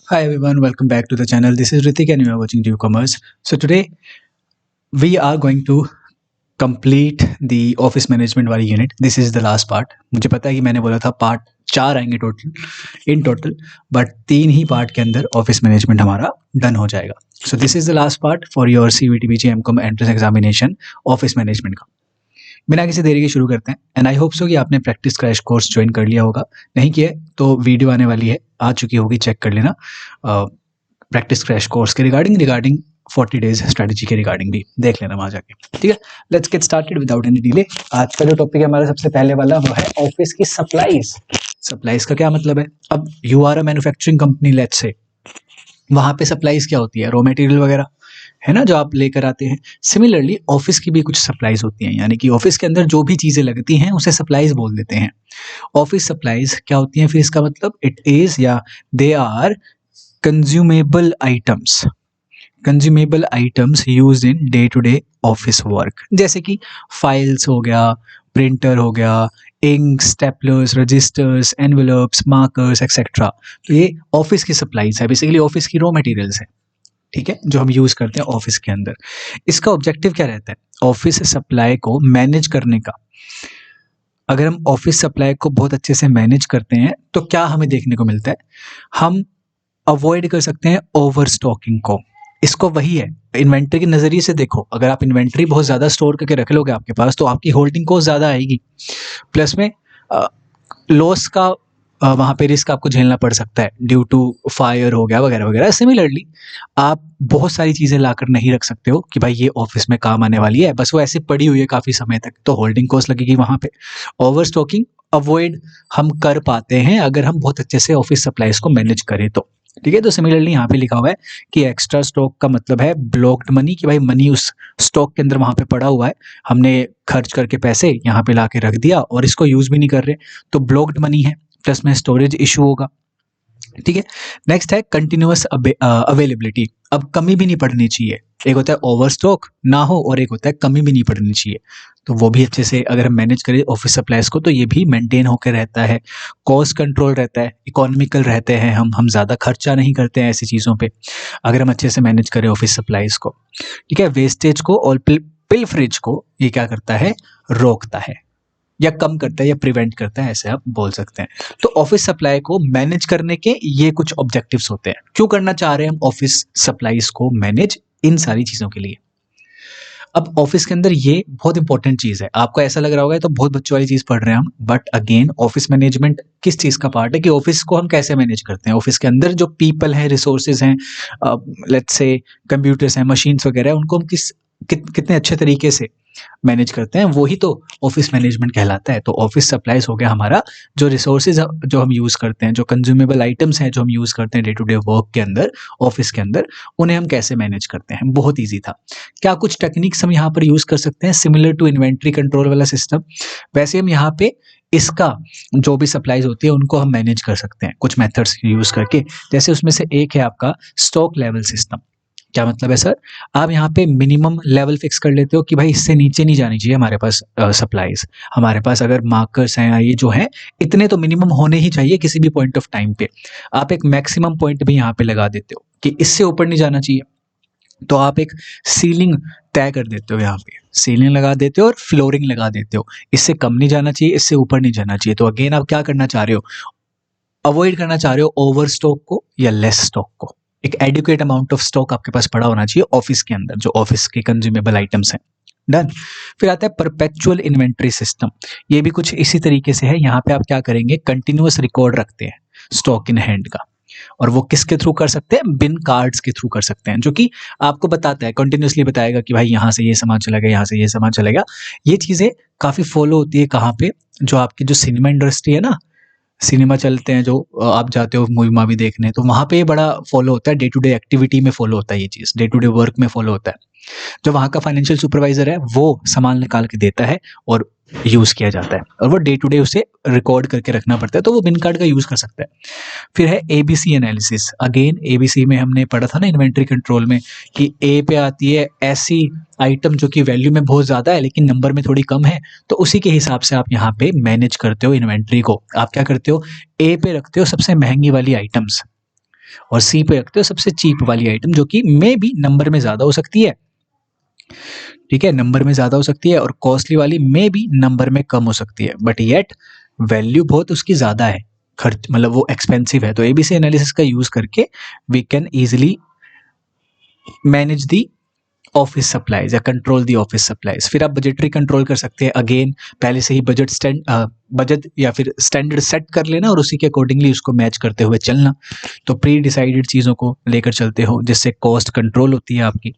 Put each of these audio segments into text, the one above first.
Hi everyone, welcome back to the channel. This is Ritik and you are watching Due Commerce. So today we are going to complete the office management वाली unit. This is the last part. मुझे पता है कि मैंने बोला था part 4 आएंगे in total, but 3 he part के अंदर ऑफिस मैनेजमेंट हमारा डन हो जाएगा. So this is the last part for your CVT BG MCOM entrance examination office management का. बिना किसी देरी के शुरू करते हैं. एंड आई होप सो कि आपने प्रैक्टिस क्रैश कोर्स ज्वाइन कर लिया होगा. नहीं किया है तो वीडियो आने वाली है, आ चुकी होगी, चेक कर लेना. प्रैक्टिस क्रैश कोर्स के रिगार्डिंग 40 डेज स्ट्रेटजी के रिगार्डिंग भी देख लेना वहां जाके. ठीक है, let's get started without any delay. आज का जो टॉपिक है हमारा सबसे पहले वाला वो है ऑफिस की सप्लाईज. सप्लाईज का क्या मतलब है? अब you are a manufacturing company, let's say, वहां पे सप्लाईज क्या होती है? रॉ मटेरियल वगैरह है ना, जो आप लेकर आते हैं. सिमिलरली ऑफिस की भी कुछ सप्लाईज होती हैं, यानी कि ऑफिस के अंदर जो भी चीजें लगती हैं उसे सप्लाईज बोल देते हैं. ऑफिस सप्लाईज क्या होती हैं? फिर इसका मतलब इट इज या they are consumable items. Consumable items used in day to day office work, जैसे कि फाइल्स हो गया, प्रिंटर हो गया, ink, staplers, registers, envelopes, markers etcetera. तो ये ऑफिस की सप्लाईज है, बेसिकली ऑफिस की रॉ मटेरियल्स है. ठीक है, जो हम यूज करते हैं ऑफिस के अंदर. इसका ऑब्जेक्टिव क्या रहता है? ऑफिस सप्लाई को मैनेज करने का. अगर हम ऑफिस सप्लाई को बहुत अच्छे से मैनेज करते हैं तो क्या हमें देखने को मिलता है? हम अवॉइड कर सकते हैं ओवर स्टॉकिंग को. इसको वही है, इन्वेंट्री के नजरिए से देखो. अगर आप इन्वेंट्री बहुत ज्यादा स्टोर करके रख लोगे आपके पास तो आपकी होल्डिंग कॉस्ट ज्यादा आएगी, प्लस में लॉस का वहाँ पे रिस्क आपको झेलना पड़ सकता है ड्यू टू फायर हो गया वगैरह वगैरह. सिमिलरली आप बहुत सारी चीज़ें लाकर नहीं रख सकते हो कि भाई ये ऑफिस में काम आने वाली है, बस वो ऐसे पड़ी हुई है काफ़ी समय तक, तो होल्डिंग कॉस्ट लगेगी वहाँ पे. ओवर स्टॉकिंग अवॉइड हम कर पाते हैं अगर हम बहुत अच्छे से ऑफिस सप्लाईज को मैनेज करें तो. ठीक है, तो सिमिलरली यहाँ पे लिखा हुआ है कि एक्स्ट्रा स्टॉक का मतलब है ब्लॉक्ड मनी, कि भाई मनी उस स्टॉक के अंदर वहाँ पे पड़ा हुआ है, हमने खर्च करके पैसे यहाँ पे ला के रख दिया और इसको यूज भी नहीं कर रहे, तो ब्लॉक्ड मनी है, प्लस में स्टोरेज इशू होगा. ठीक है, नेक्स्ट है कंटिन्यूअस अवेलेबिलिटी. अब कमी भी नहीं पड़नी चाहिए. एक होता है ओवर स्टॉक ना हो और एक होता है कमी भी नहीं पड़नी चाहिए. तो वो भी अच्छे से अगर हम मैनेज करें ऑफिस सप्लाईज को तो ये भी मेंटेन होकर रहता है. कॉस्ट कंट्रोल रहता है, इकोनॉमिकल रहते हैं, हम ज़्यादा खर्चा नहीं करते हैं ऐसी चीज़ों पे अगर हम अच्छे से मैनेज करें ऑफिस सप्लाईज को. ठीक है, वेस्टेज को और पिलफरेज को ये क्या करता है? रोकता है या कम करता है या प्रिवेंट करता है, ऐसे आप बोल सकते हैं. तो ऑफिस सप्लाई को मैनेज करने के ये कुछ ऑब्जेक्टिव्स होते हैं. क्यों करना चाह रहे हैं हम ऑफिस सप्लाईज को मैनेज? इन सारी चीजों के लिए. अब ऑफिस के अंदर ये बहुत इंपॉर्टेंट चीज है. आपको ऐसा लग रहा होगा तो बहुत बच्चों वाली चीज पढ़ रहे हैं हम, बट अगेन ऑफिस मैनेजमेंट किस चीज का पार्ट है कि ऑफिस को हम कैसे मैनेज करते हैं. ऑफिस के अंदर जो पीपल हैं, रिसोर्सेज हैं, लेट्स से कंप्यूटर्स हैं, मशीन्स वगैरह, उनको हम कितने अच्छे तरीके से मैनेज करते हैं, वही तो ऑफिस मैनेजमेंट कहलाता है. तो ऑफिस सप्लाईज हो गया हमारा, जो रिसोर्सेज जो हम यूज करते हैं, जो कंज्यूमेबल आइटम्स हैं जो हम यूज करते हैं डे टू डे वर्क के अंदर, ऑफिस के अंदर, उन्हें हम कैसे मैनेज करते हैं. बहुत ईजी था. क्या कुछ टेक्निक्स हम यहाँ पर यूज कर सकते हैं सिमिलर टू इन्वेंट्री कंट्रोल वाला सिस्टम? वैसे हम यहाँ पे इसका जो भी सप्लाईज होती है उनको हम मैनेज कर सकते हैं कुछ मेथड्स यूज करके. जैसे उसमें से एक है आपका स्टॉक लेवल सिस्टम. क्या मतलब है सर? आप यहाँ पे मिनिमम लेवल फिक्स कर लेते हो कि भाई इससे नीचे नहीं जानी चाहिए हमारे पास सप्लाईज. हमारे पास अगर मार्कर्स हैं ये जो है, इतने तो मिनिमम होने ही चाहिए किसी भी पॉइंट ऑफ टाइम पे. आप एक मैक्सिमम पॉइंट भी यहाँ पे लगा देते हो कि इससे ऊपर नहीं जाना चाहिए. तो आप एक सीलिंग तय कर देते हो, यहाँ पे सीलिंग लगा देते हो और फ्लोरिंग लगा देते हो. इससे कम नहीं जाना चाहिए, इससे ऊपर नहीं जाना चाहिए. तो अगेन आप क्या करना चाह रहे हो? अवॉइड करना चाह रहे हो ओवर स्टॉक को या लेस स्टॉक को. एक एडुकेट अमाउंट ऑफ स्टॉक आपके पास पड़ा होना चाहिए ऑफिस के अंदर, जो ऑफिस के कंज्यूमेबल आइटम्स हैं. डन. फिर आता है परपेचुअल इन्वेंट्री सिस्टम. ये भी कुछ इसी तरीके से है. यहाँ पे आप क्या करेंगे? कंटिन्यूअस रिकॉर्ड रखते हैं स्टॉक इन हैंड का, और वो किसके थ्रू कर सकते हैं? बिन कार्ड्स के थ्रू कर सकते हैं, जो कि आपको बताता है, कंटिन्यूअसली बताएगा कि भाई यहाँ से ये सामान चला गया, यहाँ से ये सामान चला गया. ये चीजें काफी फॉलो होती है कहाँ पे? जो आपकी जो सिनेमा इंडस्ट्री है ना, सिनेमा चलते हैं जो आप जाते हो मूवी मावी देखने, तो वहाँ पे ये बड़ा फॉलो होता है. डे टू डे एक्टिविटी में फॉलो होता है ये चीज़, डे टू डे वर्क में फॉलो होता है. जो वहाँ का फाइनेंशियल सुपरवाइजर है वो सामान निकाल के देता है और यूज किया जाता है, और वो डे टू डे उसे रिकॉर्ड करके रखना पड़ता है, तो वो बिन कार्ड का यूज कर सकता है. फिर है एबीसी एनालिसिस. अगेन एबीसी में हमने पढ़ा था ना इन्वेंट्री कंट्रोल में, कि ए पे आती है ऐसी आइटम जो कि वैल्यू में बहुत ज्यादा है लेकिन नंबर में थोड़ी कम है, तो उसी के हिसाब से आप यहाँ पे मैनेज करते हो इन्वेंट्री को. आप क्या करते हो? ए पे रखते हो सबसे महंगी वाली आइटम्स. और सी पे रखते हो सबसे चीप वाली आइटम जो कि मे बी नंबर में ज़्यादा हो सकती है, ठीक है, नंबर में ज़्यादा हो सकती है, और कॉस्टली वाली मे बी नंबर में कम हो सकती है, बट येट वैल्यू बहुत उसकी ज़्यादा है, खर्च मतलब वो एक्सपेंसिव है। तो एबीसी एनालिसिस का यूज़ करके we can easily manage the office supplies या कंट्रोल दी ऑफिस सप्लाईज। फिर आप बजटरी कंट्रोल कर सकते हैं, अगेन पहले से ही बजट या फिर स्टैंडर्ड सेट कर लेना और उसी के अकॉर्डिंगली उसको मैच करते हुए चलना। तो प्री डिसाइडेड चीज़ों को लेकर चलते हो जिससे कॉस्ट कंट्रोल होती है आपकी।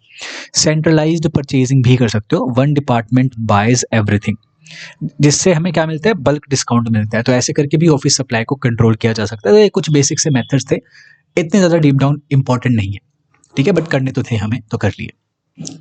सेंट्रलाइज्ड परचेजिंग भी कर सकते हो, वन डिपार्टमेंट बाइज एवरीथिंग, जिससे हमें क्या मिलता है, बल्क डिस्काउंट मिलता है। तो ऐसे करके भी ऑफिस सप्लाई को कंट्रोल किया जा सकता है। तो ये कुछ बेसिक से मेथड्स थे, इतने ज़्यादा डीप डाउन इंपॉर्टेंट नहीं है, ठीक है, बट करने तो थे हमें, तो कर लिए।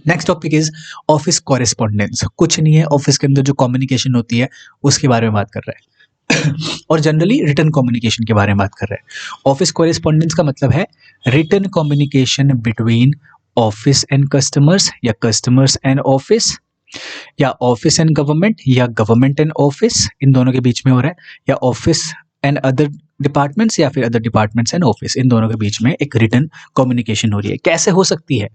Next topic is office correspondence. कुछ नहीं है, ऑफिस के अंदर जो कम्युनिकेशन होती है उसके बारे में बात कर रहा है और जनरली रिटर्न कम्युनिकेशन के बारे में बात कर रहा है। ऑफिस कॉरेस्पॉन्डेंस का मतलब है return communication between office and customers, या कस्टमर्स एंड ऑफिस, या ऑफिस एंड गवर्नमेंट, या गवर्नमेंट एंड ऑफिस, इन दोनों के बीच में हो रहा है, या ऑफिस एंड अदर डिपार्टमेंट्स, या फिर अदर डिपार्टमेंट्स एंड ऑफिस, इन दोनों के बीच में एक रिटर्न कम्युनिकेशन हो रही है। कैसे हो सकती है,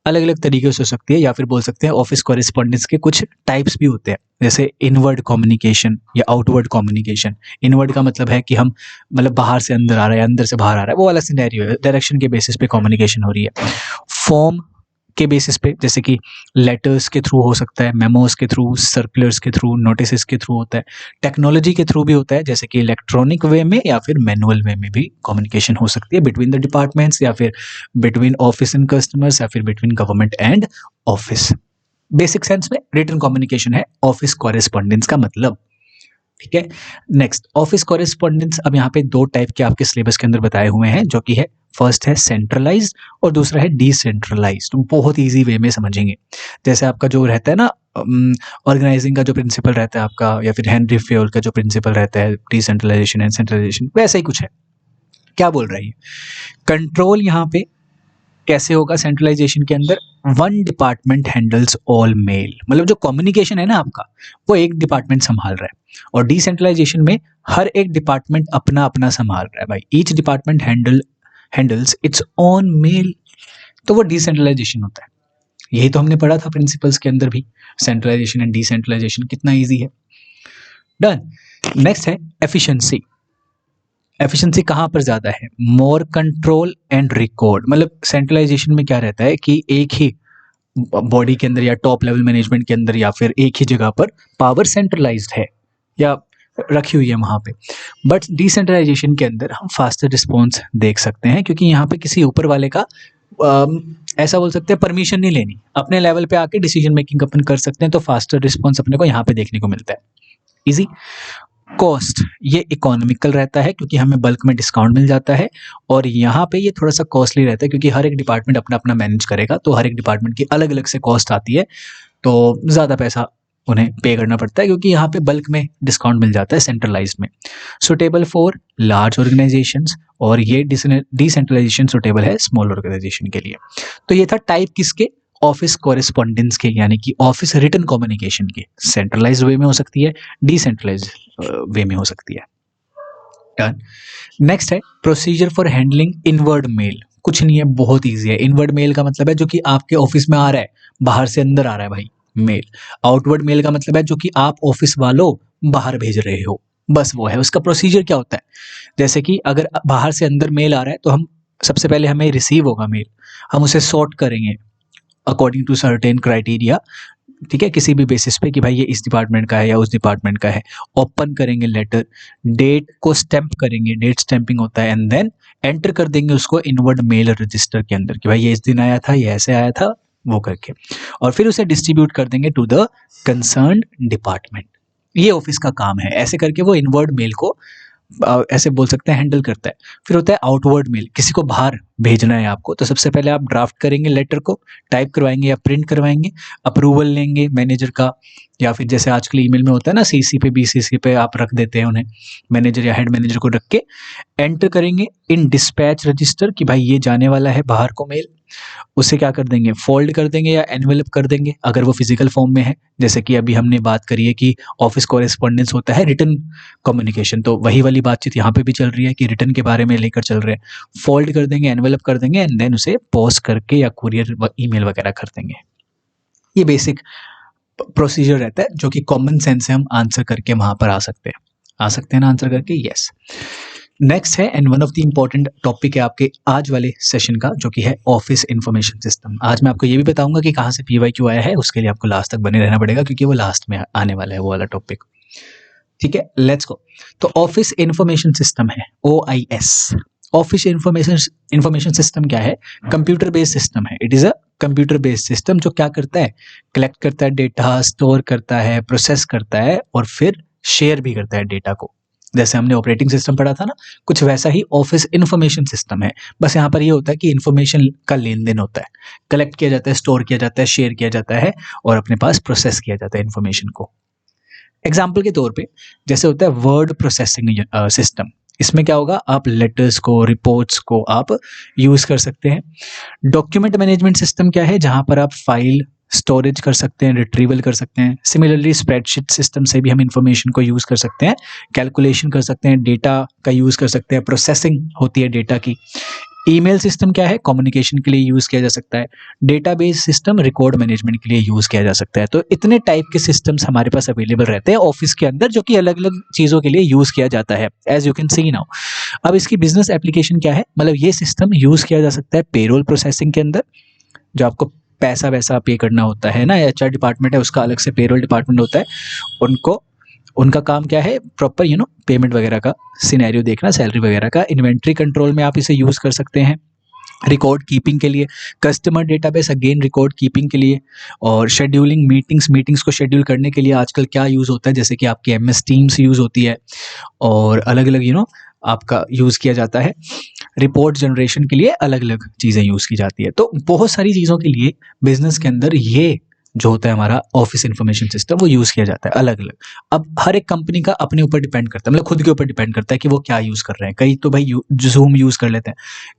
अलग अलग तरीके से हो सकती है, या फिर बोल सकते हैं ऑफिस कॉरेस्पॉन्डेंस के कुछ टाइप्स भी होते हैं, जैसे इनवर्ड कम्युनिकेशन या आउटवर्ड कम्युनिकेशन। इनवर्ड का मतलब है कि हम मतलब बाहर से अंदर आ रहा है, अंदर से बाहर आ रहा है, वो वाला सिनेरियो है, डायरेक्शन के बेसिस पे कम्युनिकेशन हो रही है। फॉर्म के बेसिस पे, जैसे कि लेटर्स के थ्रू हो सकता है, मेमोज के थ्रू, सर्कुलर्स के थ्रू, नोटिस के थ्रू होता है। टेक्नोलॉजी के थ्रू भी होता है, जैसे कि इलेक्ट्रॉनिक वे में या फिर मैनुअल वे में भी कम्युनिकेशन हो सकती है बिटवीन द डिपार्टमेंट्स, या फिर बिटवीन ऑफिस एंड कस्टमर्स, या फिर between government and office. Basic sense में रिटन कम्युनिकेशन है ऑफिस कॉरेस्पॉन्डेंस का मतलब, ठीक है। नेक्स्ट, ऑफिस कॉरेस्पॉन्डेंस, अब यहाँ पे दो टाइप के आपके सिलेबस के अंदर बताए हुए हैं, जो कि है फर्स्ट है सेंट्रलाइज्ड और दूसरा है डिसेंट्रलाइज्ड। तो बहुत इजी वे में समझेंगे, जैसे आपका जो रहता है ना ऑर्गेनाइजिंग का जो प्रिंसिपल रहता है आपका, या फिर हेनरी फेयोल का जो प्रिंसिपल रहता है डिसेंट्रलाइजेशन एंड सेंट्रलाइजेशन, वैसा ही कुछ है। क्या बोल रहा है ये, कंट्रोल यहाँ पे कैसे होगा सेंट्रलाइजेशन के अंदर, one department handles all mail, मतलब जो कम्युनिकेशन है ना आपका वो एक डिपार्टमेंट संभाल रहा है, और डिसेंट्रलाइजेशन में हर एक डिपार्टमेंट अपना अपना संभाल रहा है भाई, each department handles its own mail, तो वो डिसेंट्रलाइजेशन होता है। यही तो हमने पढ़ा था प्रिंसिपल्स के अंदर भी, सेंट्रलाइजेशन एंड डिसेंट्रलाइजेशन कितना ईजी है। डन। नेक्स्ट है एफिशिएंसी। एफिशिएंसी कहाँ पर ज़्यादा है, मोर कंट्रोल एंड रिकॉर्ड, मतलब सेंट्रलाइजेशन में क्या रहता है कि एक ही बॉडी के अंदर या टॉप लेवल मैनेजमेंट के अंदर या फिर एक ही जगह पर पावर सेंट्रलाइज्ड है या रखी हुई है वहाँ पे, बट डिसेंट्रलाइजेशन के अंदर हम फास्टर रिस्पॉन्स देख सकते हैं, क्योंकि यहाँ पे किसी ऊपर वाले का ऐसा बोल सकते हैं परमिशन नहीं लेनी, अपने लेवल पे आके डिसीजन मेकिंग अपन कर सकते हैं, तो फास्टर रिस्पॉन्स अपने को यहाँ पे देखने को मिलता है। इजी। कॉस्ट, ये इकोनॉमिकल रहता है क्योंकि हमें बल्क में डिस्काउंट मिल जाता है, और यहाँ पे ये थोड़ा सा कॉस्टली रहता है क्योंकि हर एक डिपार्टमेंट अपना अपना मैनेज करेगा, तो हर एक डिपार्टमेंट की अलग अलग से कॉस्ट आती है, तो ज़्यादा पैसा उन्हें पे करना पड़ता है क्योंकि यहाँ पे बल्क में डिस्काउंट मिल जाता है सेंट्रलाइज्ड में। सुटेबल फॉर लार्ज ऑर्गेनाइजेशंस, और ये डिसेंट्रलाइजेशन सुटेबल है स्मॉल ऑर्गेनाइजेशन के लिए। तो ये था टाइप किसके, ऑफिस कॉरेस्पॉन्डेंस के, यानी कि ऑफिस रिटन कम्युनिकेशन के। सेंट्रलाइज्ड वे में हो सकती है, डिसेंट्रलाइज्ड वे में हो सकती है। डन। नेक्स्ट है procedure for handling inward mail. कुछ नहीं है, बहुत ईजी है। इनवर्ड मेल का मतलब है जो कि आपके ऑफिस में आ रहा है, बाहर से अंदर आ रहा है भाई मेल। आउटवर्ड मेल का मतलब है जो कि आप ऑफिस वालों बाहर भेज रहे हो, बस वो है। उसका प्रोसीजर क्या होता है, जैसे कि अगर बाहर से अंदर मेल आ रहा है तो हम सबसे पहले हमें रिसीव होगा मेल, हम उसे सॉर्ट करेंगे अकॉर्डिंग टू सर्टेन क्राइटेरिया, ठीक है, किसी भी बेसिस पे कि भाई ये इस डिपार्टमेंट का है या उस डिपार्टमेंट का है। ओपन करेंगे लेटर, डेट को स्टैंप करेंगे, डेट स्टैंपिंग होता है, एंड देन एंटर कर देंगे उसको इनवर्ड मेल रजिस्टर के अंदर कि भाई ये इस दिन आया था, ये ऐसे आया था, वो करके, और फिर उसे डिस्ट्रीब्यूट कर देंगे टू द कंसर्न्ड डिपार्टमेंट। ये ऑफिस का काम है, ऐसे करके वो इनवर्ड मेल को ऐसे बोल सकते हैं हैंडल करता है। फिर होता है आउटवर्ड मेल, किसी को बाहर भेजना है आपको, तो सबसे पहले आप ड्राफ्ट करेंगे लेटर को, टाइप करवाएंगे या प्रिंट करवाएंगे, अप्रूवल लेंगे मैनेजर का, या फिर जैसे आजकल ईमेल में होता है ना सीसी पे बीसीसी पे आप रख देते हैं उन्हें, मैनेजर या हेड मैनेजर को रख के एंटर करेंगे इन डिस्पैच रजिस्टर कि भाई ये जाने वाला है बाहर को मेल, उसे क्या कर देंगे, फोल्ड कर देंगे या एनवेलप कर देंगे अगर वो फिजिकल फॉर्म में है। जैसे कि अभी हमने बात करी है कि ऑफिस कॉरेस्पॉन्डेंस होता है रिटन कम्युनिकेशन, तो वही वाली बातचीत यहाँ पे भी चल रही है कि रिटन के बारे में लेकर चल रहे हैं। फोल्ड कर देंगे, एनवेलप कर देंगे एंड देन उसे पोस्ट करके या कुरियर ईमेल वगैरह कर देंगे। ये बेसिक प्रोसीजर रहता है जो कि कॉमन सेंस से हम आंसर करके वहां पर आ सकते हैं ना आंसर करके, यस। नेक्स्ट है and one of the important topic है आपके आज वाले सेशन का, जो कि है ऑफिस इंफॉर्मेशन सिस्टम। आज मैं आपको ये भी बताऊंगा कि कहाँ से PYQ आया है, उसके लिए आपको लास्ट तक बने रहना पड़ेगा क्योंकि वो लास्ट में आने वाला है वो वाला टॉपिक। ठीक है, लेट्स गो। तो ऑफिस इंफॉर्मेशन सिस्टम है OIS। ऑफिस इंफॉर्मेशन सिस्टम क्या है? कंप्यूटर बेस्ड सिस्टम है। It is a computer based system जो क्या करता है, कलेक्ट करता है डेटा, स्टोर करता है, प्रोसेस करता है और फिर शेयर भी करता है डेटा को। जैसे हमने ऑपरेटिंग सिस्टम पढ़ा था ना, कुछ वैसा ही ऑफिस इंफॉर्मेशन सिस्टम है। बस यहाँ पर ये होता है कि इंफॉर्मेशन का लेन देन होता है, कलेक्ट किया जाता है, स्टोर किया जाता है, शेयर किया जाता है और अपने पास प्रोसेस किया जाता है इंफॉर्मेशन को। एग्जाम्पल के तौर पे जैसे होता है वर्ड प्रोसेसिंग सिस्टम, इसमें क्या होगा, आप लेटर्स को, रिपोर्ट्स को आप यूज कर सकते हैं। डॉक्यूमेंट मैनेजमेंट सिस्टम क्या है, जहां पर आप फाइल स्टोरेज कर सकते हैं, रिट्रीवल कर सकते हैं। सिमिलरली स्प्रेडशीट सिस्टम से भी हम इंफॉर्मेशन को यूज कर सकते हैं, कैलकुलेशन कर सकते हैं, डेटा का यूज कर सकते हैं, प्रोसेसिंग होती है डेटा की। ईमेल सिस्टम क्या है, कम्युनिकेशन के लिए यूज किया जा सकता है। डेटाबेस सिस्टम रिकॉर्ड मैनेजमेंट के लिए यूज किया जा सकता है। तो इतने टाइप के सिस्टम्स हमारे पास अवेलेबल रहते हैं ऑफिस के अंदर, जो कि अलग अलग चीजों के लिए यूज किया जाता है, as you can see now. अब इसकी बिजनेस एप्लीकेशन क्या है, मतलब ये सिस्टम यूज किया जा सकता है पेरोल प्रोसेसिंग के अंदर, जो आपको पैसा वैसा पे करना होता है ना, HR डिपार्टमेंट है उसका अलग से पेरोल डिपार्टमेंट होता है, उनको उनका काम क्या है, प्रॉपर पेमेंट वगैरह का सिनेरियो देखना, सैलरी वगैरह का। इन्वेंट्री कंट्रोल में आप इसे यूज कर सकते हैं, रिकॉर्ड कीपिंग के लिए। Customer database again record keeping के लिए। और शेड्यूलिंग मीटिंग्स को शेड्यूल करने के लिए आजकल क्या यूज होता है, जैसे कि आपकी MS टीम्स यूज होती है और अलग अलग आपका यूज किया जाता है। रिपोर्ट जनरेशन के लिए अलग अलग चीजें यूज की जाती है। तो बहुत सारी चीजों के लिए बिजनेस के अंदर ये जो होता है हमारा ऑफिस इंफॉर्मेशन सिस्टम, वो यूज किया जाता है अलग अलग। अब हर एक कंपनी का अपने ऊपर डिपेंड करता है, मतलब खुद के ऊपर डिपेंड करता है कि वो क्या यूज कर रहे हैं। कई तो भाई जूम यूज कर लेते हैं,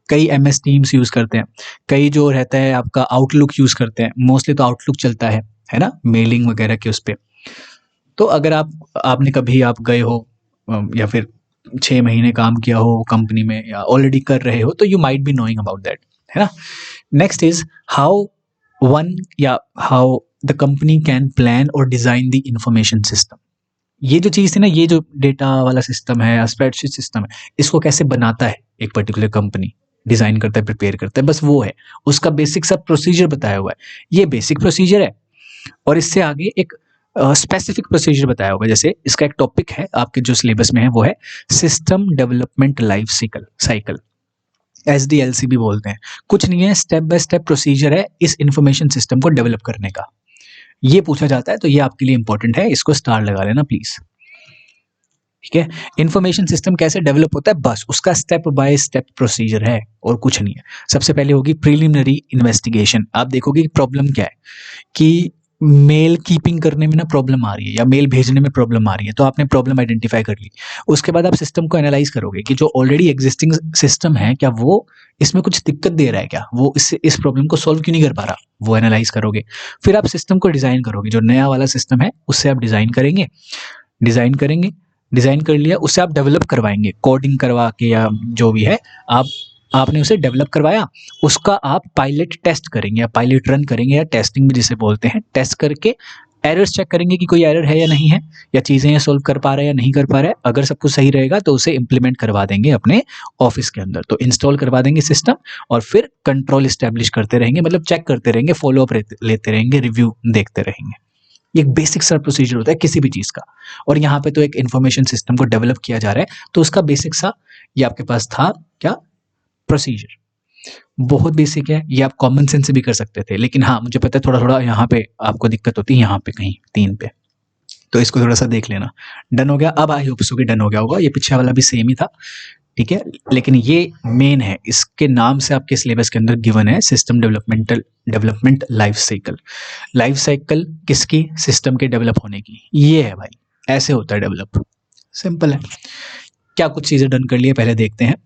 कई MS टीम्स यूज करते हैं, कई जो रहता है आपका आउटलुक यूज करते हैं। मोस्टली तो आउटलुक चलता है ना, मेलिंग वगैरह के उस पर। तो अगर आपने कभी आप गए हो या फिर 6 महीने काम किया हो कंपनी में या ऑलरेडी कर रहे हो, तो you might be knowing about that, है ना। Next is how the company can plan और डिजाइन द इंफॉर्मेशन सिस्टम। ये जो चीज थी ना, ये जो डेटा वाला सिस्टम है, स्प्रेडशीट सिस्टम है, इसको कैसे बनाता है एक पर्टिकुलर कंपनी, डिजाइन करता है, प्रिपेयर करता है, बस वो है उसका बेसिक सा प्रोसीजर बताया हुआ है। ये बेसिक प्रोसीजर है और इससे आगे एक स्पेसिफिक प्रोसीजर बताया होगा। जैसे इसका एक टॉपिक है आपके जो सिलेबस में है, वो है system development life cycle, SDLC भी बोलते हैं। कुछ नहीं है, स्टेप बाय स्टेप प्रोसीजर है इस इंफॉर्मेशन सिस्टम को डेवलप करने का। ये पूछा जाता है तो ये आपके लिए इंपॉर्टेंट है, इसको स्टार लगा लेना प्लीज। ठीक है, इंफॉर्मेशन सिस्टम कैसे डेवलप होता है, बस उसका स्टेप बाय स्टेप प्रोसीजर है और कुछ नहीं है। सबसे पहले होगी प्रीलिमिनरी इन्वेस्टिगेशन। आप देखोगे कि प्रॉब्लम क्या है, कि मेल कीपिंग करने में ना प्रॉब्लम आ रही है या मेल भेजने में प्रॉब्लम आ रही है, तो आपने प्रॉब्लम आइडेंटिफाई कर ली। उसके बाद आप सिस्टम को एनालाइज करोगे कि जो ऑलरेडी एग्जिस्टिंग सिस्टम है, क्या वो इसमें कुछ दिक्कत दे रहा है, क्या वो इस प्रॉब्लम को सॉल्व क्यों नहीं कर पा रहा, वो एनालाइज करोगे। फिर आप सिस्टम को डिजाइन करोगे, जो नया वाला सिस्टम है उससे आप डिजाइन करेंगे। डिजाइन कर लिया, उससे आप डेवलप करवाएंगे, कोडिंग करवा के या जो भी है, आपने उसे डेवलप करवाया, उसका आप पायलट टेस्ट करेंगे या पायलट रन करेंगे या टेस्टिंग भी जिसे बोलते हैं। टेस्ट करके एरर्स चेक करेंगे कि कोई एरर है या नहीं है, या चीजें ये सोल्व कर पा रहा है या नहीं कर पा रहा है। अगर सब कुछ सही रहेगा तो उसे इंप्लीमेंट करवा देंगे अपने ऑफिस के अंदर, तो इंस्टॉल करवा देंगे सिस्टम और फिर कंट्रोल इस्टेब्लिश करते रहेंगे, मतलब चेक करते रहेंगे, फॉलोअप लेते रहेंगे, रिव्यू देखते रहेंगे। ये एक बेसिक सा प्रोसीजर होता है किसी भी चीज का। और यहाँ पे तो एक इंफॉर्मेशन सिस्टम को डेवलप किया जा रहा है, तो उसका बेसिक सा ये आपके पास था क्या, प्रोसीजर। बहुत बेसिक है, ये आप कॉमन सेंस से भी कर सकते थे, लेकिन हाँ मुझे पता है थोड़ा थोड़ा यहाँ पे आपको दिक्कत होती है, यहाँ पे कहीं 3 पे, तो इसको थोड़ा सा देख लेना। डन हो गया, अब आई होप सो कि डन हो गया होगा। ये पीछे वाला भी सेम ही था, ठीक है, लेकिन ये मेन है, इसके नाम से आपके सिलेबस के अंदर गिवन है सिस्टम डेवलपमेंट लाइफ साइकिल किसकी, सिस्टम के डेवलप होने की। ये है भाई, ऐसे होता है डेवलप, सिंपल है। क्या कुछ चीजें डन कर लिए, पहले देखते हैं।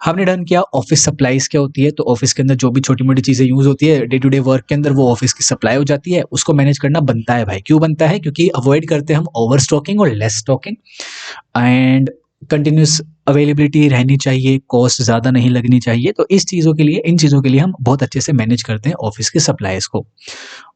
हमने डन किया ऑफिस सप्लाईज क्या होती है, तो ऑफिस के अंदर जो भी छोटी मोटी चीज़ें यूज़ होती है डे टू डे वर्क के अंदर, वो ऑफिस की सप्लाई हो जाती है, उसको मैनेज करना बनता है भाई। क्यों बनता है? क्योंकि अवॉइड करते हैं हम ओवर स्टॉकिंग और less stocking, and continuous availability रहनी चाहिए, कॉस्ट ज़्यादा नहीं लगनी चाहिए। तो इस चीज़ों के लिए, इन चीज़ों के लिए हम बहुत अच्छे से मैनेज करते हैं ऑफिस के सप्लाईज को।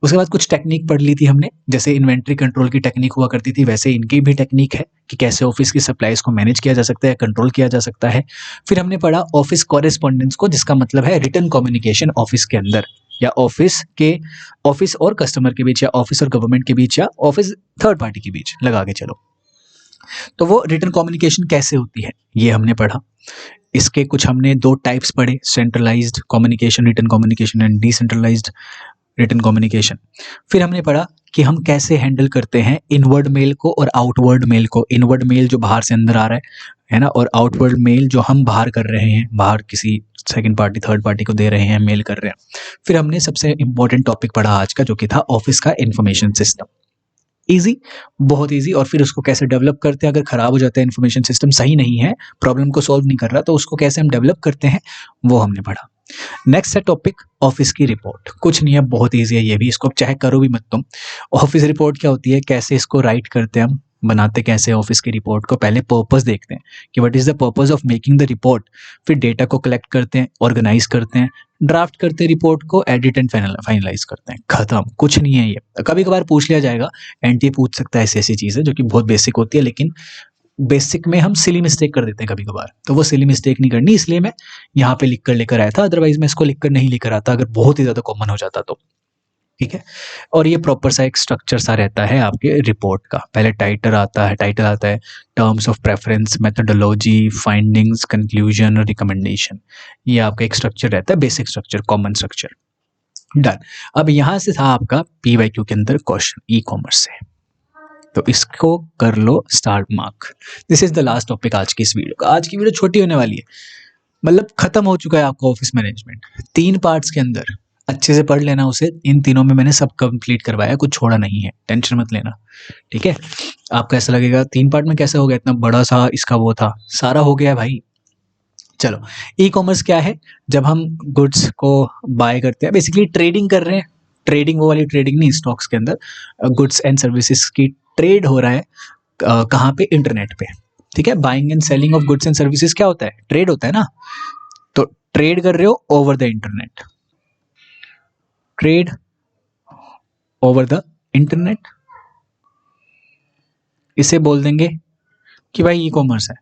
उसके बाद कुछ टेक्निक पढ़ ली थी हमने, जैसे इन्वेंट्री कंट्रोल की टेक्निक हुआ करती थी, वैसे इनकी भी टेक्निक है कि कैसे ऑफिस की सप्लाईज को मैनेज किया जा सकता है, कंट्रोल किया जा सकता है। फिर हमने पढ़ा ऑफिस कॉरेस्पॉन्डेंस को, जिसका मतलब है रिटन कम्युनिकेशन ऑफिस के अंदर, या ऑफिस और कस्टमर के बीच, या ऑफिस और गवर्नमेंट के बीच, या ऑफिस थर्ड पार्टी के बीच, लगा के चलो। तो वो रिटन कम्युनिकेशन कैसे होती है ये हमने पढ़ा। इसके कुछ हमने दो टाइप्स पढ़े, centralised communication written communication and decentralised written communication. फिर हमने पढ़ा कि हम कैसे हैंडल करते हैं इनवर्ड मेल को और आउटवर्ड मेल को। इनवर्ड मेल जो बाहर से अंदर आ रहा है ना, और आउटवर्ड मेल जो हम बाहर कर रहे हैं, बाहर किसी सेकंड पार्टी थर्ड पार्टी को दे रहे हैं, मेल कर रहे हैं। फिर हमने सबसे इंपॉर्टेंट टॉपिक पढ़ा आज का, जो कि था ऑफिस का इंफॉर्मेशन सिस्टम। ईजी, बहुत ईजी। और फिर उसको कैसे डेवलप करते हैं, अगर खराब हो जाता है, इन्फॉर्मेशन सिस्टम सही नहीं है, प्रॉब्लम को सॉल्व नहीं कर रहा, तो उसको कैसे हम डेवलप करते हैं, वो हमने पढ़ा। नेक्स्ट है टॉपिक ऑफिस की रिपोर्ट। कुछ नहीं है, बहुत ईजी है ये भी, इसको चाहे करो भी मत तुम। ऑफिस रिपोर्ट क्या होती है, कैसे इसको राइट करते हैं हम, बनाते कैसे ऑफिस की रिपोर्ट को। पहले पर्पस देखते हैं कि what is the purpose of making the report. फिर डेटा को कलेक्ट करते हैं, ऑर्गेनाइज करते हैं, ड्राफ्ट करते हैं रिपोर्ट को, एडिट एंड फाइनलाइज करते हैं, खत्म। कुछ नहीं है ये। कभी कभार पूछ लिया जाएगा, एनटी पूछ सकता है ऐसी ऐसी चीज़ें जो कि बहुत बेसिक होती है, लेकिन बेसिक में हम सिली मिस्टेक कर देते हैं कभी कभार, तो वो सिली मिस्टेक नहीं करनी, इसलिए मैं यहाँ पे लिख कर लेकर आया था। अदरवाइज मैं इसको लिखकर नहीं लेकर आता अगर बहुत ही ज़्यादा कॉमन हो जाता तो। ठीक है। और ये प्रॉपर सा एक स्ट्रक्चर सा रहता है आपके रिपोर्ट का। पहले टाइटल आता है terms of preference, methodology, findings, conclusion और रिकमेंडेशन। ये आपका एक स्ट्रक्चर रहता है, basic structure, common structure. Done. अब यहाँ से था आपका PYQ के अंदर क्वेश्चन ई कॉमर्स से, तो इसको कर लो start mark. This is the last topic आज की इस वीडियो का। आज की वीडियो छोटी होने वाली है, मतलब खत्म हो चुका है आपका ऑफिस मैनेजमेंट 3 पार्ट्स के अंदर। अच्छे से पढ़ लेना उसे, इन तीनों में मैंने सब कंप्लीट करवाया, कुछ छोड़ा नहीं है, टेंशन मत लेना। ठीक है। आपको ऐसा लगेगा 3 पार्ट में कैसे हो गया, इतना बड़ा सा इसका वो था, सारा हो गया भाई। चलो, ई कॉमर्स क्या है? जब हम गुड्स को बाय करते हैं, बेसिकली ट्रेडिंग कर रहे हैं। ट्रेडिंग वो वाली ट्रेडिंग नहीं, स्टॉक्स के अंदर गुड्स एंड सर्विसेज की ट्रेड हो रहा है। कहाँ पे? इंटरनेट पे। ठीक है। Buying and selling of goods and services क्या होता है? ट्रेड होता है ना। तो ट्रेड कर रहे हो over the internet, trade over the internet, इसे बोल देंगे कि भाई ई कॉमर्स है।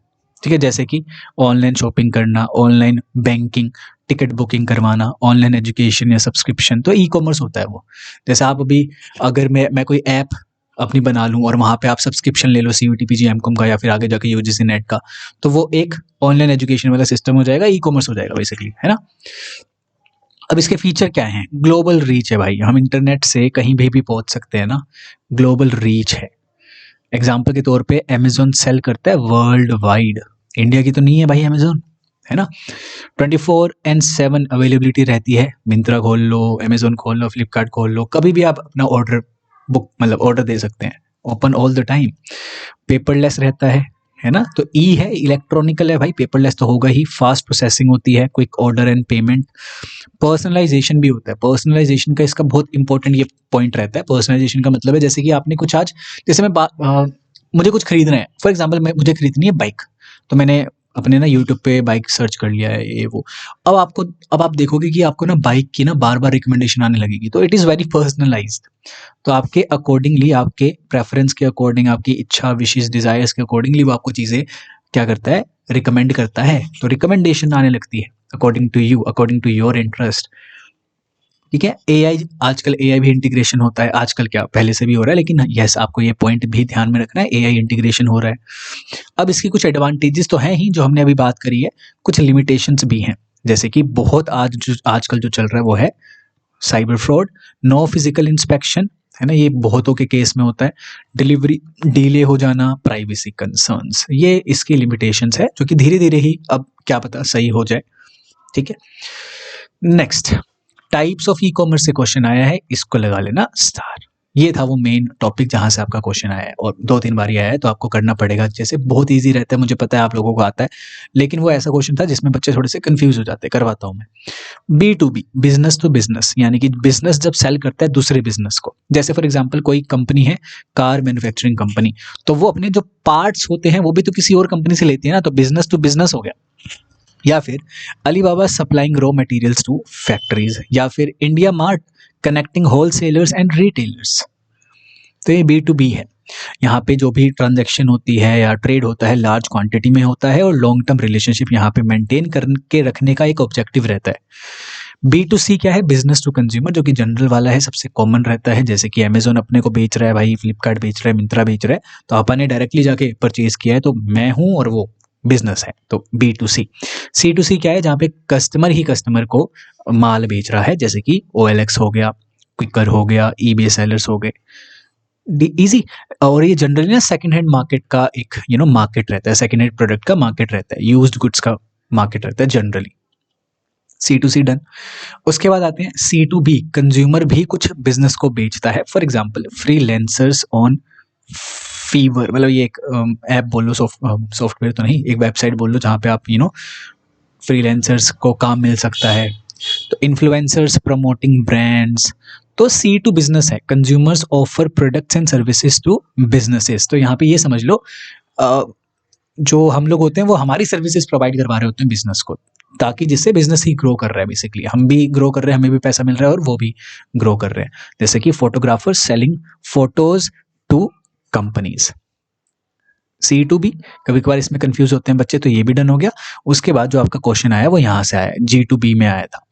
ठीक है। जैसे कि ऑनलाइन शॉपिंग करना, ऑनलाइन बैंकिंग, टिकट बुकिंग करवाना, ऑनलाइन एजुकेशन या सब्सक्रिप्शन, तो ई कॉमर्स होता है वो। जैसे आप अभी, अगर मैं कोई ऐप अपनी बना लूँ और वहाँ पे आप सब्सक्रिप्शन ले लो CUET PG MCOM का, या फिर आगे जाके UGC नेट का, तो वो एक ऑनलाइन एजुकेशन वाला सिस्टम हो जाएगा, ई कॉमर्स हो जाएगा बेसिकली, है ना। अब इसके फीचर क्या हैं? ग्लोबल रीच है भाई, हम इंटरनेट से कहीं भी पहुंच सकते हैं ना, ग्लोबल रीच है। एग्जाम्पल के तौर पे अमेजोन सेल करता है वर्ल्ड वाइड, इंडिया की तो नहीं है भाई अमेजोन, है ना। 24/7 अवेलेबिलिटी रहती है। मिंत्रा खोल लो, अमेजोन खोल लो, फ्लिपकार्ट खोल लो, कभी भी आप अपना ऑर्डर बुक मतलब ऑर्डर दे सकते हैं, open all the time. Paperless रहता है ना। तो ई है, इलेक्ट्रॉनिकल है भाई, पेपरलेस तो होगा ही। फास्ट प्रोसेसिंग होती है, quick order and payment. Personalisation भी होता है। पर्सनलाइजेशन का इसका बहुत इंपॉर्टेंट ये पॉइंट रहता है। पर्सनलाइजेशन का मतलब है, जैसे कि आपने कुछ आज, जैसे मुझे कुछ खरीदना है, फॉर एग्जांपल मुझे खरीदनी है बाइक, तो मैंने अपने ना यूट्यूब पे बाइक सर्च कर लिया है, ये वो। अब आप देखोगे कि आपको ना बाइक की ना बार बार रिकमेंडेशन आने लगेगी, तो इट इज़ वेरी पर्सनलाइज्ड। तो आपके अकॉर्डिंगली, आपके प्रेफरेंस के अकॉर्डिंग, आपकी इच्छा, विशेष, डिजायर्स के अकॉर्डिंगली वो आपको चीज़ें क्या करता है? रिकमेंड करता है। तो रिकमेंडेशन आने लगती है according to you, according to your interest. ठीक है। AI, आजकल AI भी इंटीग्रेशन होता है। आजकल क्या, पहले से भी हो रहा है, लेकिन यस, आपको ये पॉइंट भी ध्यान में रखना है, AI इंटीग्रेशन हो रहा है। अब इसकी कुछ एडवांटेजेस तो हैं ही जो हमने अभी बात करी है, कुछ लिमिटेशंस भी हैं। जैसे कि बहुत आजकल जो चल रहा है वो है cyber fraud, no physical inspection, है ना, ये बहुतों के केस में होता है। डिलीवरी डिले हो जाना, प्राइवेसी कंसर्न्स, ये इसकी लिमिटेशंस है, जो कि धीरे धीरे ही अब क्या पता सही हो जाए। ठीक है। Next, types of e commerce से क्वेश्चन आया है, इसको लगा लेना स्टार। ये था वो मेन टॉपिक जहाँ से आपका क्वेश्चन आया है, और 2-3 बार ही आया है तो आपको करना पड़ेगा। जैसे बहुत ईज़ी रहता है, मुझे पता है आप लोगों को आता है, लेकिन वो ऐसा क्वेश्चन था जिसमें बच्चे थोड़े से कन्फ्यूज़ हो जाते हैं, करवाता हूँ मैं। B2B, बिज़नेस टू बिज़नेस, यानी कि बिज़नेस जब सेल करता है दूसरे बिज़नेस को। जैसे फॉर एग्ज़ाम्पल कोई कंपनी है, कार मैन्युफैक्चरिंग कंपनी, तो वो अपने जो पार्ट्स होते हैं वो भी तो किसी और कंपनी से लेती है ना, तो बिज़नेस टू बिज़नेस हो गया। या फिर Alibaba supplying raw materials to factories, या फिर India Mart connecting wholesalers and retailers. तो ये B2B है। यहाँ पे जो भी ट्रांजैक्शन होती है या ट्रेड होता है लार्ज क्वांटिटी में होता है, और लॉन्ग टर्म रिलेशनशिप यहाँ पे मेंटेन करके रखने का एक ऑब्जेक्टिव रहता है। B2C क्या है? बिजनेस टू कंज्यूमर, जो कि जनरल वाला है, सबसे कॉमन रहता है। जैसे कि अमेजोन अपने को बेच रहा है भाई, फ्लिपकार्ट बेच रहा है, मिंत्रा बेच रहा है, तो अपन ने डायरेक्टली जाके परचेज किया है, तो मैं हूँ और वो बिजनेस है, तो B2C। C2C क्या है? जहाँ पे कस्टमर ही कस्टमर को माल बेच रहा है, जैसे कि OLX हो गया, क्विकर हो गया, eBay सेलर्स हो गए, इजी। और ये जनरली ना सेकंड हैंड मार्केट का एक मार्केट रहता है, सेकंड हैंड प्रोडक्ट का मार्केट रहता है, यूज्ड गुड्स का मार्केट रहता है जनरली। C2C done. उसके बाद आते हैं C2B, कंज्यूमर भी कुछ बिजनेस को बेचता है। For example freelancers on fever, मतलब ये एक ऐप बोल लो, सॉफ्टवेयर तो नहीं, एक वेबसाइट बोल लो जहाँ पे आप फ्रीलांसर्स को काम मिल सकता है। तो इन्फ्लुएंसर्स प्रमोटिंग ब्रांड्स, तो C2 बिजनेस है, consumers offer products and services to businesses. तो यहाँ पे ये समझ लो जो हम लोग होते हैं वो हमारी सर्विसेज प्रोवाइड करवा रहे होते हैं बिजनेस को, ताकि जिससे बिजनेस ही ग्रो कर रहा है। बेसिकली हम भी ग्रो कर रहे हैं, हमें भी पैसा मिल रहा है और वो भी ग्रो कर रहे हैं। जैसे कि photographers selling photos to companies. C2B, कभी कभार इसमें कंफ्यूज होते हैं बच्चे, तो ये भी डन हो गया। उसके बाद जो आपका क्वेश्चन आया वो यहाँ से आया, G2B में आया था।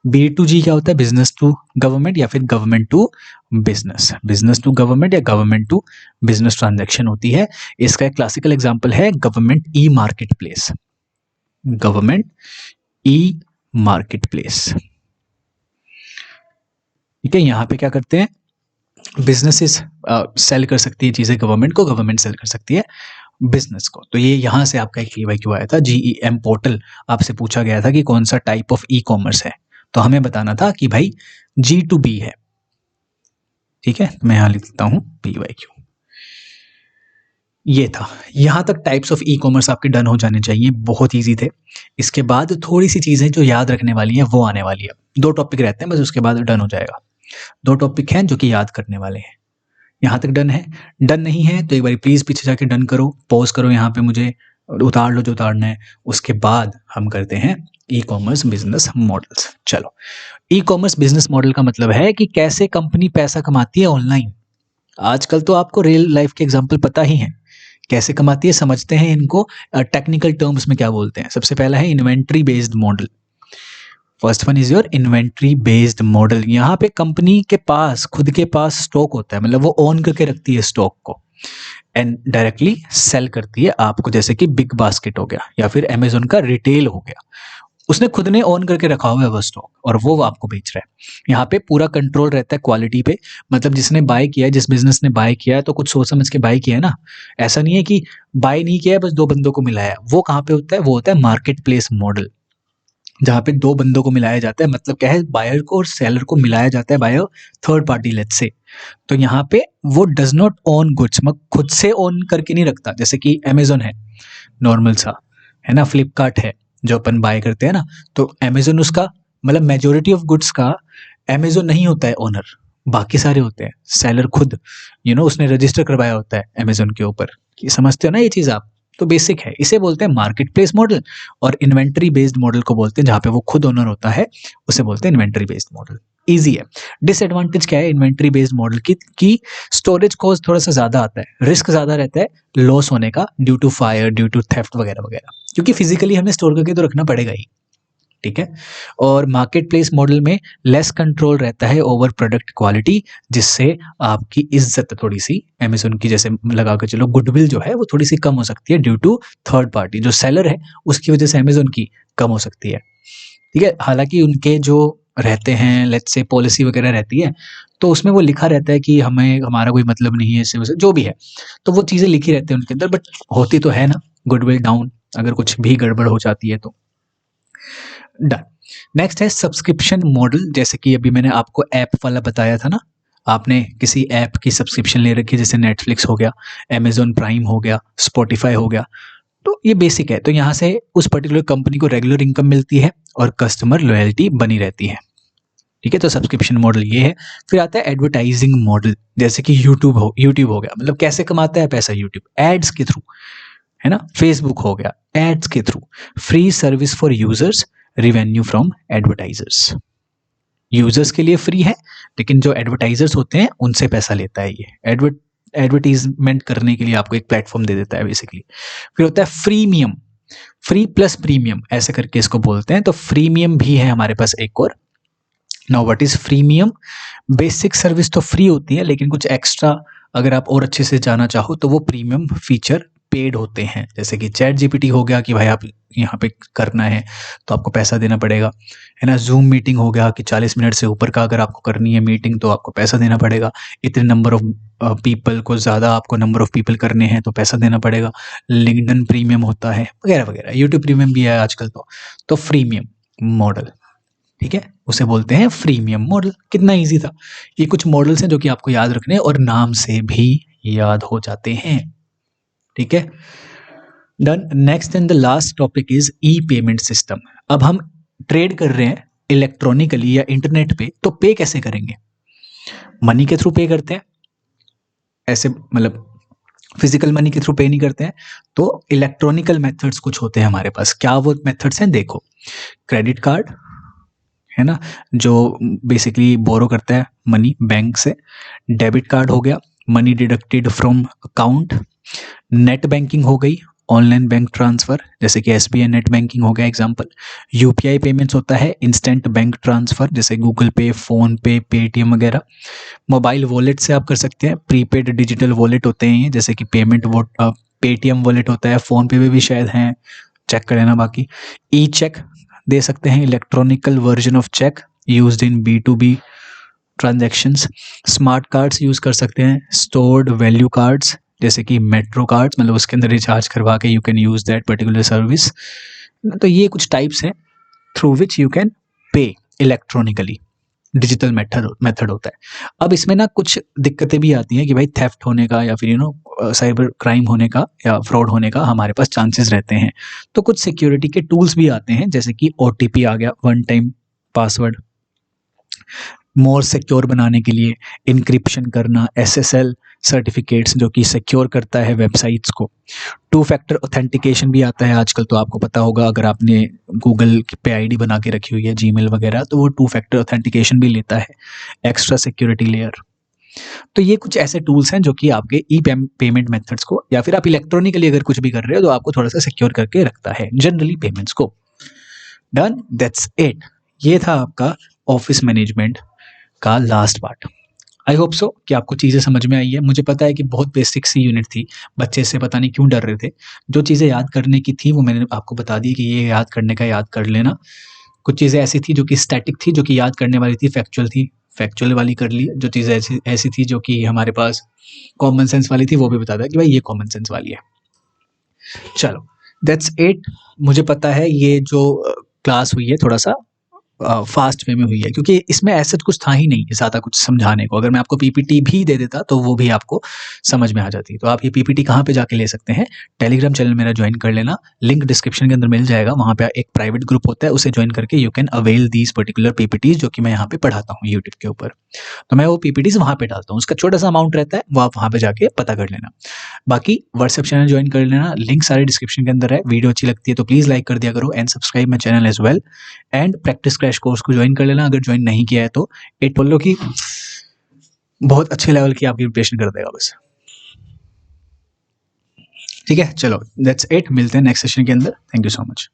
B2G क्या होता है? बिजनेस टू गवर्नमेंट या फिर government to business, business to government या गवर्नमेंट टू बिजनेस ट्रांजैक्शन होती है। इसका एक क्लासिकल एग्जांपल है government e market place, government e market place. ठीक है, यहाँ पे क्या करते हैं, बिजनेसेस सेल कर सकती है चीजें गवर्नमेंट को, गवर्नमेंट सेल कर सकती है बिजनेस को। तो ये यहाँ से आपका एक PYQ आया था। GEM पोर्टल आपसे पूछा गया था कि कौन सा टाइप ऑफ ई-कॉमर्स है, तो हमें बताना था कि भाई G2B है। ठीक है, मैं यहाँ लिख देता हूँ PYQ। ये था, यहाँ तक टाइप्स ऑफ ई-कॉमर्स आपके डन हो जाने चाहिए, बहुत इजी थे। इसके बाद थोड़ी सी चीजें जो याद रखने वाली है वो आने वाली है। 2 टॉपिक रहते हैं बस, उसके बाद डन हो जाएगा। 2 टॉपिक हैं जो कि याद करने वाले हैं। यहाँ तक डन है? डन नहीं है तो एक बार प्लीज पीछे जाके डन करो, पॉज करो यहाँ पे, मुझे उतार लो जो उतारना है। उसके बाद हम करते हैं ई-कॉमर्स बिजनेस मॉडल्स। चलो, ई-कॉमर्स बिजनेस मॉडल का मतलब है कि कैसे कंपनी पैसा कमाती है ऑनलाइन। आजकल तो आपको रियल लाइफ के एग्जाम्पल पता ही हैं कैसे कमाती है, समझते हैं इनको। टेक्निकल टर्म्स में क्या बोलते हैं? सबसे पहला है inventory based model. First one is your inventory based model. यहाँ पे कंपनी के पास खुद के पास स्टॉक होता है, मतलब वो ओन करके रखती है स्टॉक को, एंड डायरेक्टली सेल करती है आपको, जैसे कि बिग बास्केट हो गया या फिर अमेजोन का रिटेल हो गया। उसने खुद ने ओन करके रखा हुआ है वो स्टॉक और वो आपको बेच रहा है। यहाँ पे पूरा कंट्रोल रहता है क्वालिटी पे, मतलब जिसने बाय किया है, जिस बिजनेस ने बाय किया है, तो कुछ सोच समझ के बाय किया है ना। ऐसा नहीं है कि बाय नहीं किया है बस 2 बंदों को मिलाया। वो कहाँ पे होता है? वो होता है मार्केट प्लेस मॉडल, जहाँ पे 2 बंदों को मिलाया जाता है। मतलब क्या है? बायर को और सेलर को मिलाया जाता है by a third party, let's say. तो यहाँ पे वो डज नॉट ओन गुड्स, मतलब खुद से ओन करके नहीं रखता। जैसे कि अमेजोन है नॉर्मल सा, है ना, फ्लिपकार्ट है जो अपन बाय करते हैं ना, तो अमेजोन उसका मतलब मेजोरिटी ऑफ गुड्स का अमेजोन नहीं होता है ओनर, बाकी सारे होते हैं। सेलर खुद उसने रजिस्टर करवाया होता है अमेजोन के ऊपर। समझते हो ना ये चीज आप? तो बेसिक है, इसे बोलते हैं मार्केट प्लेस मॉडल। और इन्वेंट्री बेस्ड मॉडल को बोलते हैं जहां पे वो खुद ओनर होता है, उसे बोलते हैं इन्वेंट्री बेस्ड मॉडल। इजी है। डिसएडवांटेज क्या है इन्वेंट्री बेस्ड मॉडल की स्टोरेज कॉस्ट थोड़ा सा ज्यादा आता है, रिस्क ज्यादा रहता है लॉस होने का, due to fire, due to theft वगैरह वगैरह, क्योंकि फिजिकली हमें स्टोर करके तो रखना पड़ेगा ही। ठीक है। और मार्केट प्लेस मॉडल में लेस कंट्रोल रहता है ओवर प्रोडक्ट क्वालिटी, जिससे आपकी इज्जत थोड़ी सी अमेजोन की, जैसे लगा के चलो गुडविल जो है वो थोड़ी सी कम हो सकती है ड्यू टू थर्ड पार्टी। जो सेलर है उसकी वजह से अमेजोन की कम हो सकती है। ठीक है, हालांकि उनके जो रहते हैं लेट्स से पॉलिसी वगैरह रहती है, तो उसमें वो लिखा रहता है कि हमें हमारा कोई मतलब नहीं है इससे वैसे जो भी है, तो वो चीजें लिखी रहती है उनके अंदर, बट होती तो है ना गुडविल डाउन अगर कुछ भी गड़बड़ हो जाती है तो। डन। नेक्स्ट है सब्सक्रिप्शन मॉडल, जैसे कि अभी मैंने आपको ऐप वाला बताया था ना, आपने किसी ऐप की सब्सक्रिप्शन ले रखी है, जैसे नेटफ्लिक्स हो गया, अमेजॉन प्राइम हो गया, स्पॉटिफाई हो गया, तो ये बेसिक है। तो यहाँ से उस पर्टिकुलर कंपनी को रेगुलर इनकम मिलती है और कस्टमर लॉयल्टी बनी रहती है। ठीक है, तो सब्सक्रिप्शन मॉडल ये है। फिर आता है एडवर्टाइजिंग मॉडल, जैसे कि यूट्यूब हो गया, मतलब कैसे कमाता है पैसा यूट्यूब, एड्स के थ्रू, है ना। फेसबुक हो गया, एड्स के through. Free service for users, revenue from advertisers. Users के लिए फ्री है, लेकिन जो एडवर्टाइजर्स होते हैं उनसे पैसा लेता है ये। एडवर्टीजमेंट करने के लिए आपको एक प्लेटफॉर्म दे देता है बेसिकली। फिर होता है फ्रीमियम, फ्री प्लस प्रीमियम ऐसे करके इसको बोलते हैं। तो फ्रीमियम भी है हमारे पास एक और। Now what is freemium? Basic service तो फ्री होती है, लेकिन कुछ एक्स्ट्रा अगर आप और अच्छे से जाना चाहो तो वो प्रीमियम फीचर पेड होते हैं। जैसे कि चैट जीपीटी हो गया कि भाई आप यहाँ पे करना है तो आपको पैसा देना पड़ेगा, है ना। जूम मीटिंग हो गया कि 40 मिनट से ऊपर का अगर आपको करनी है मीटिंग तो आपको पैसा देना पड़ेगा। इतने नंबर ऑफ पीपल को, ज़्यादा आपको नंबर ऑफ पीपल करने हैं तो पैसा देना पड़ेगा। लिंक्डइन प्रीमियम होता है वगैरह वगैरह, यूट्यूब प्रीमियम भी है आजकल तो फ्रीमियम मॉडल, ठीक है, उसे बोलते हैं फ्रीमियम मॉडल। कितना इजी था। ये कुछ मॉडल्स हैं जो कि आपको याद रखने हैं और नाम से भी याद हो जाते हैं, ठीक है। Done. Next and the last topic is E payment system. अब हम ट्रेड कर रहे हैं इलेक्ट्रॉनिकली या इंटरनेट पे, तो पे कैसे करेंगे? मनी के थ्रू पे करते हैं, ऐसे मतलब फिजिकल मनी के थ्रू पे नहीं करते हैं। तो इलेक्ट्रॉनिकल मेथड्स कुछ होते हैं हमारे पास। क्या वो मेथड्स हैं? देखो, क्रेडिट कार्ड, है ना, जो बेसिकली बोरो करता है मनी बैंक से। डेबिट कार्ड हो गया, money deducted from account. Net banking हो गई, ऑनलाइन बैंक ट्रांसफर, जैसे कि एसबीआई नेट बैंकिंग हो गया एग्जांपल। यूपीआई पेमेंट्स होता है इंस्टेंट बैंक ट्रांसफर, जैसे गूगल पे, फोन पे, पेटीएम वगैरह। मोबाइल वॉलेट से आप कर सकते हैं, प्रीपेड डिजिटल वॉलेट होते हैं ये, जैसे कि पेटीएम वॉलेट होता है, फोन पे भी शायद हैं, चेक कर लेना। बाकी ई चेक दे सकते हैं, electronical version of cheque used in B2B transactions. Smart cards use कर सकते हैं, स्टोर्ड वैल्यू कार्ड्स, जैसे कि मेट्रो कार्ड्स, मतलब उसके अंदर रिचार्ज करवा के you can use that particular service. तो ये कुछ टाइप्स हैं through which you can pay electronically, digital method होता है। अब इसमें ना कुछ दिक्कतें भी आती हैं कि भाई थेफ्ट होने का या फिर साइबर क्राइम होने का या फ्रॉड होने का हमारे पास चांसेस रहते हैं। तो कुछ सिक्योरिटी के टूल्स भी आते हैं, जैसे कि OTP आ गया, one time password. More secure बनाने के लिए इंक्रिप्शन करना, SSL सर्टिफिकेट्स जो कि सिक्योर करता है वेबसाइट्स को। 2 फैक्टर ऑथेंटिकेशन भी आता है आजकल, तो आपको पता होगा अगर आपने गूगल पे आईडी बना के रखी हुई है, जीमेल वगैरह, तो वो 2 फैक्टर ऑथेंटिकेशन भी लेता है, एक्स्ट्रा सिक्योरिटी लेयर। तो ये कुछ ऐसे टूल्स हैं जो कि आपके ई पेमेंट मेथड्स को, या फिर आप इलेक्ट्रॉनिकली अगर कुछ भी कर रहे हो तो आपको थोड़ा सा सिक्योर करके रखता है जनरली पेमेंट्स को। Done, that's it. ये था आपका ऑफिस मैनेजमेंट का last part. I hope so कि आपको चीज़ें समझ में आई है। मुझे पता है कि बहुत बेसिक सी यूनिट थी, बच्चे से पता नहीं क्यों डर रहे थे। जो चीज़ें याद करने की थी वो मैंने आपको बता दी कि ये याद करने का याद कर लेना। कुछ चीज़ें ऐसी थी जो कि स्टैटिक थी, जो कि याद करने वाली थी, फैक्चुअल थी, फैक्चुअल वाली कर ली। जो चीज़ें ऐसी ऐसी थी जो कि हमारे पास कॉमन सेंस वाली थी, वो भी बता दिया कि भाई ये कॉमन सेंस वाली है। चलो, दैट्स इट। मुझे पता है ये जो क्लास हुई है थोड़ा सा फास्ट वे में हुई है, क्योंकि इसमें ऐसा कुछ था ही नहीं ज़्यादा कुछ समझाने को। अगर मैं आपको पीपीटी भी दे देता तो वो भी आपको समझ में आ जाती। तो आप ये पीपीटी कहाँ पे जाके ले सकते हैं? टेलीग्राम चैनल मेरा ज्वाइन कर लेना, लिंक डिस्क्रिप्शन के अंदर मिल जाएगा। वहाँ पे एक प्राइवेट ग्रुप होता है, उसे ज्वाइन करके you can avail these particular PPTs जो कि मैं यहाँ पे पढ़ाता हूँ यूट्यूब के ऊपर। तो मैं वो पीपीटीज वहाँ पे डालता हूँ, उसका छोटा सा अमाउंट रहता है, वो आप वहाँ पे जाके पता कर लेना। बाकी व्हाट्सएप चैनल ज्वाइन कर लेना, लिंक सारे डिस्क्रिप्शन के अंदर है। वीडियो अच्छी लगती है तो प्लीज़ लाइक कर दिया करो and subscribe my channel as well. And practice crash course को ज्वाइन कर लेना अगर ज्वाइन नहीं किया है तो। इट बोलो कि बहुत अच्छे लेवल की आपकी प्रिपरेशन कर देगा बस। ठीक है, चलो दैट्स इट, मिलते हैं नेक्स्ट सेशन के अंदर। Thank you so much.